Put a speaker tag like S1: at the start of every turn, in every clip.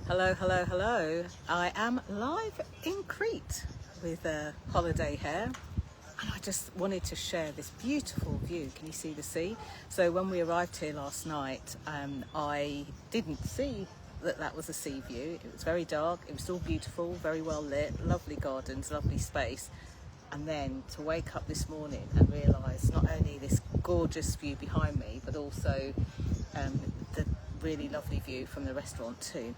S1: Hello, hello, hello. I am live in Crete with holiday hair, and I just wanted to share this beautiful view. Can you see the sea? So when we arrived here last night, I didn't see that was a sea view. It was very dark, it was still beautiful, very well lit, lovely gardens, lovely space. And then to wake up this morning and realise not only this gorgeous view behind me, but also the really lovely view from the restaurant too.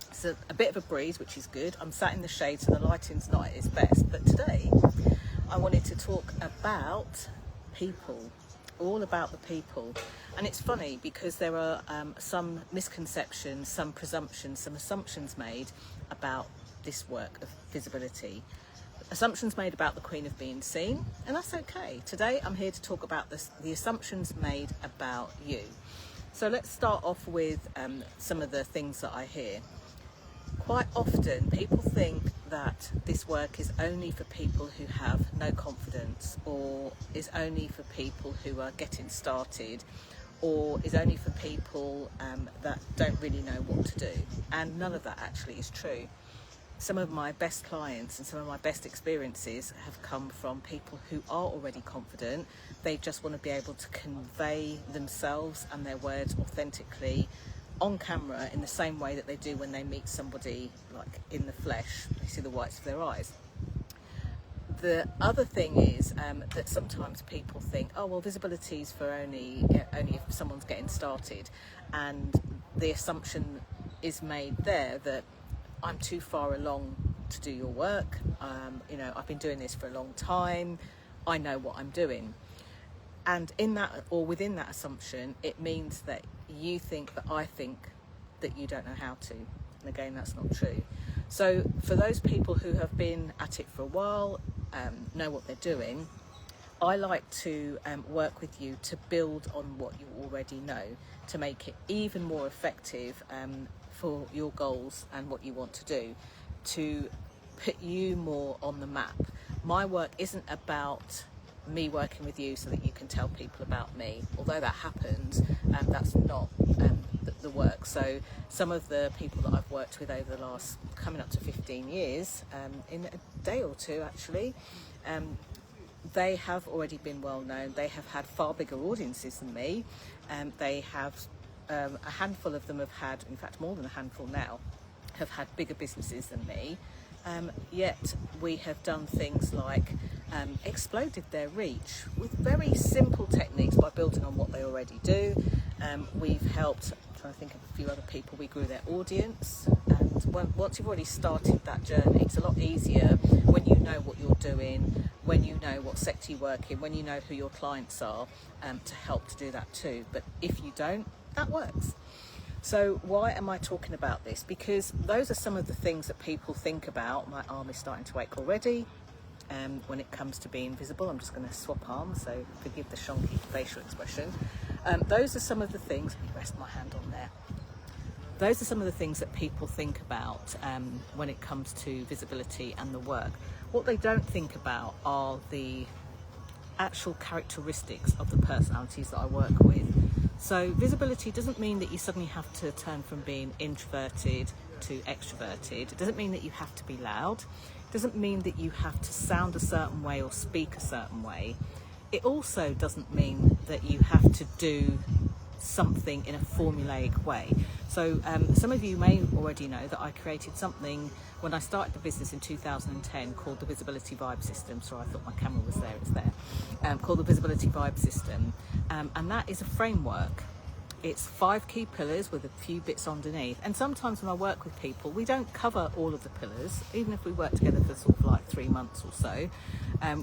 S1: It's a bit of a breeze, which is good. I'm sat in the shade, so the lighting's not at its best. But today, I wanted to talk about people, all about the people. And it's funny because there are some misconceptions, some presumptions, some assumptions made about this work of visibility. Assumptions made about the Queen of being seen, and that's okay. Today, I'm here to talk about the assumptions made about you. So let's start off with some of the things that I hear. Quite often people think that this work is only for people who have no confidence, or is only for people who are getting started, or is only for people that don't really know what to do. And none of that actually is true. Some of my best clients and some of my best experiences have come from people who are already confident. They just want to be able to convey themselves and their words authentically on camera in the same way that they do when they meet somebody like in the flesh. They see the whites of their eyes. The other thing is that sometimes people think, oh well, visibility is for only if someone's getting started, and the assumption is made there that I'm too far along to do your work. I've been doing this for a long time. I know what I'm doing. And in that, or within that assumption, it means that you think that I think that you don't know how to. And again, that's not true. So for those people who have been at it for a while, know what they're doing, I like to work with you to build on what you already know, to make it even more effective for your goals and what you want to do, to put you more on the map. My work isn't about me working with you so that you can tell people about me, although that happens, and that's not the work. So some of the people that I've worked with over the last coming up to 15 years, in a day or two actually, they have already been well known. They have had far bigger audiences than me. They have a handful of them have had, in fact more than a handful now, have had bigger businesses than me. Yet we have done things like exploded their reach with very simple techniques by building on what they already do. We've helped, I'm trying to think of a few other people, we grew their audience. And once you've already started that journey, it's a lot easier when you know what you're doing, when you know what sector you work in, when you know who your clients are, to help to do that too. But if you don't, that works. So why am I talking about this? Because those are some of the things that people think about. My arm is starting to ache already. When it comes to being visible, I'm just going to swap arms, so forgive the shonky facial expression. Those are some of the things, let me rest my hand on there. Those are some of the things that people think about when it comes to visibility and the work. What they don't think about are the actual characteristics of the personalities that I work with. So visibility doesn't mean that you suddenly have to turn from being introverted to extroverted. It doesn't mean that you have to be loud. It doesn't mean that you have to sound a certain way or speak a certain way. It also doesn't mean that you have to do something in a formulaic way. So some of you may already know that I created something when I started the business in 2010 called the Visibility Vibe System. Sorry, I thought my camera was there, it's there. Called the Visibility Vibe System. And that is a framework. It's 5 key pillars with a few bits underneath. And sometimes when I work with people, we don't cover all of the pillars, even if we work together for sort of like 3 months or so.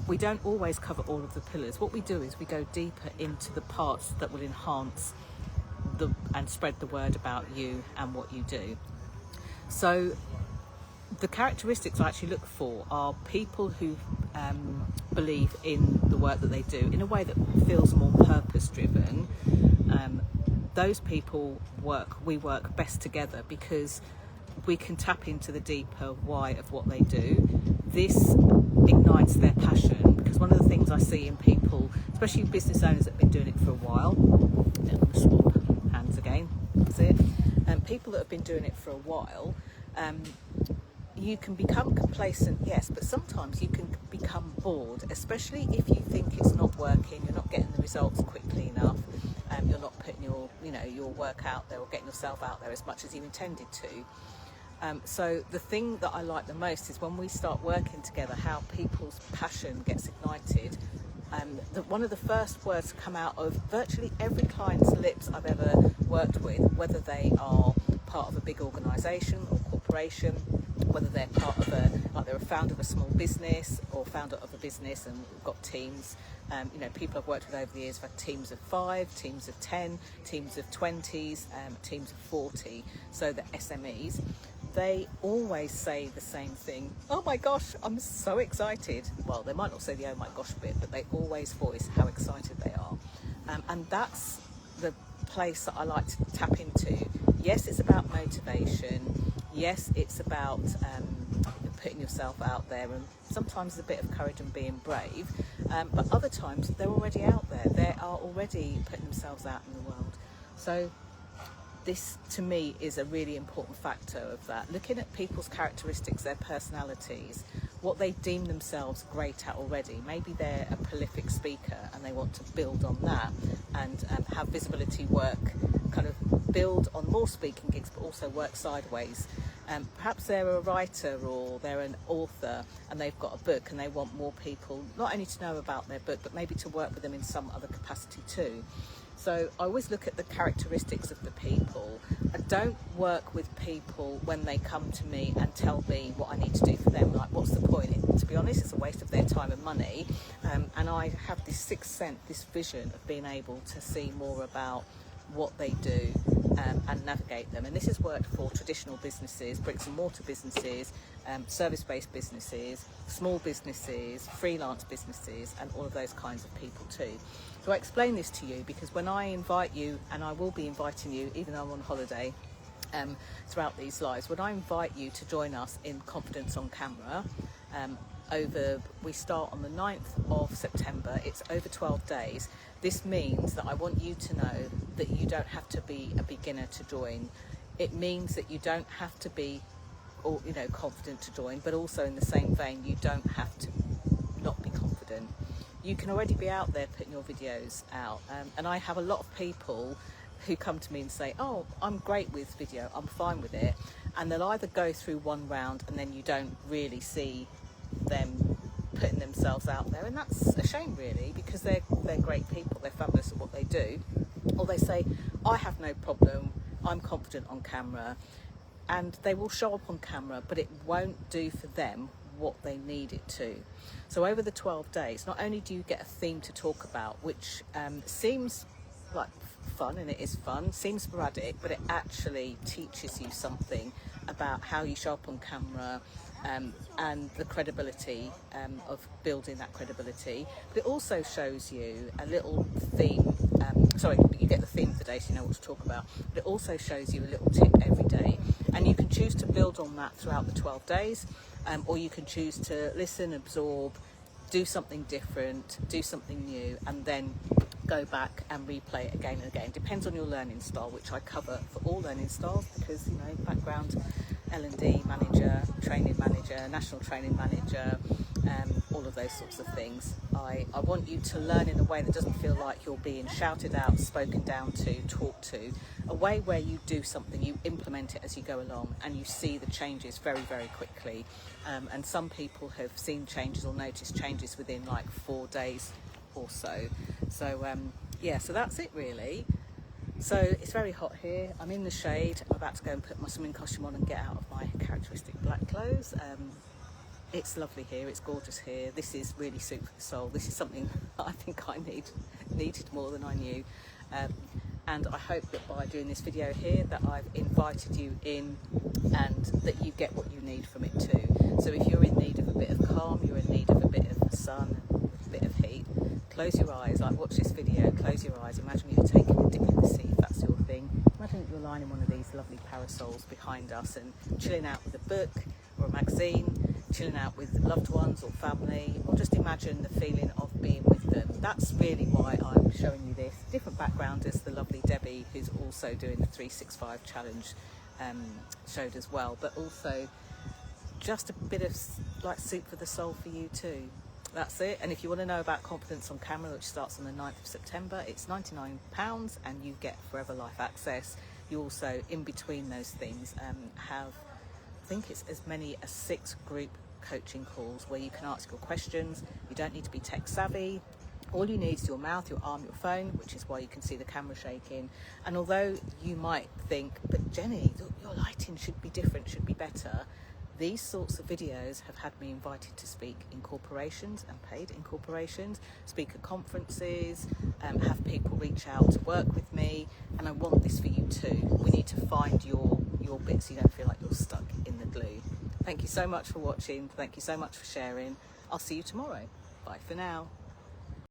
S1: We don't always cover all of the pillars. What we do is we go deeper into the parts that will enhance and spread the word about you and what you do. So the characteristics I actually look for are people who believe in the work that they do in a way that feels more purpose driven. Those people we work best together because we can tap into the deeper why of what they do. This ignites their passion, because one of the things I see in people, especially business owners that have been doing it for a while, I'm going to swap hands again, that's it, people that have been doing it for a while, You can become complacent, yes, but sometimes you can become bored, especially if you think it's not working, you're not getting the results quickly enough, you're not putting your work out there or getting yourself out there as much as you intended to. So the thing that I like the most is when we start working together, how people's passion gets ignited. One of the first words to come out of virtually every client's lips I've ever worked with, whether they are part of a big organisation or corporation, whether they're they're a founder of a small business or founder of a business and we've got teams. People I've worked with over the years have had teams of 5, teams of 10, teams of 20s, teams of 40, so the SMEs. They always say the same thing. Oh my gosh, I'm so excited. Well, they might not say the oh my gosh bit, but they always voice how excited they are. And that's the place that I like to tap into. Yes, it's about motivation. Yes, it's about putting yourself out there, and sometimes a bit of courage and being brave. But other times they're already out there. They are already putting themselves out in the world. So this, to me, is a really important factor of that. Looking at people's characteristics, their personalities, what they deem themselves great at already. Maybe they're a prolific speaker and they want to build on that and have visibility work, kind of build on more speaking gigs, but also work sideways. Perhaps they're a writer or they're an author and they've got a book and they want more people not only to know about their book, but maybe to work with them in some other capacity too. So I always look at the characteristics of the people. I don't work with people when they come to me and tell me what I need to do for them. Like, what's the point? To be honest, it's a waste of their time and money. And I have this sixth sense, this vision of being able to see more about what they do and navigate them. And this has worked for traditional businesses, bricks and mortar businesses, service-based businesses, small businesses, freelance businesses, and all of those kinds of people too. So I explain this to you because when I invite you, and I will be inviting you even though I'm on holiday throughout these lives, when I invite you to join us in Confidence on Camera, we start on the 9th of September. It's over 12 days. This means that I want you to know that you don't have to be a beginner to join. It means that you don't have to be confident to join, but also in the same vein, you don't have to not be confident. You can already be out there putting your videos out. And I have a lot of people who come to me and say, oh, I'm great with video, I'm fine with it. And they'll either go through one round and then you don't really see them putting themselves out there, and that's a shame really, because they're great people, they're fabulous at what they do. Or they say, I have no problem, I'm confident on camera, and they will show up on camera, but it won't do for them what they need it to. So over the 12 days, not only do you get a theme to talk about, which seems like fun, and it is fun, seems sporadic, but it actually teaches you something about how you show up on camera, and the credibility of building that credibility. But it also shows you a little theme, you get the theme for the day so you know what to talk about, but it also shows you a little tip every day, and you can choose to build on that throughout the 12 days, or you can choose to listen, absorb, do something different, do something new, and then go back and replay it again and again. Depends on your learning style, which I cover for all learning styles because, background, L&D manager, training manager, national training manager, all of those sorts of things. I want you to learn in a way that doesn't feel like you're being shouted out, spoken down to, talked to, a way where you do something, you implement it as you go along, and you see the changes very, very quickly. And some people have seen changes or noticed changes within like 4 days or so. So so that's it really. So it's very hot here. I'm in the shade. I'm about to go and put my swimming costume on and get out of my characteristic black clothes. It's lovely here. It's gorgeous here. This is really soup for the soul. This is something I think I needed more than I knew. And I hope that by doing this video here that I've invited you in and that you get what you need from it too. So if you're in need of a bit of calm, you're in need of a bit of sun, a bit of heat, close your eyes, like watch this video, close your eyes, imagine you're taking a dip in the sea if that's your thing. Imagine that you're lying in one of these lovely parasols behind us and chilling out with a book or a magazine, chilling out with loved ones or family, or just imagine the feeling of being with them. That's really why I'm showing you this. Different background as the lovely Debbie, who's also doing the 365 challenge showed as well, but also just a bit of like soup for the soul for you too. That's it. And if you want to know about confidence on camera, which starts on the 9th of September, it's £99 and you get Forever Life access. You also, in between those things, have, I think it's as many as 6 group coaching calls where you can ask your questions. You don't need to be tech savvy. All you need is your mouth, your arm, your phone, which is why you can see the camera shaking. And although you might think, but Jenny, your lighting should be different, should be better, these sorts of videos have had me invited to speak in corporations and paid in corporations, speak at conferences, have people reach out to work with me, and I want this for you too. We need to find your bits so you don't feel like you're stuck in the glue. Thank you so much for watching. Thank you so much for sharing. I'll see you tomorrow. Bye for now.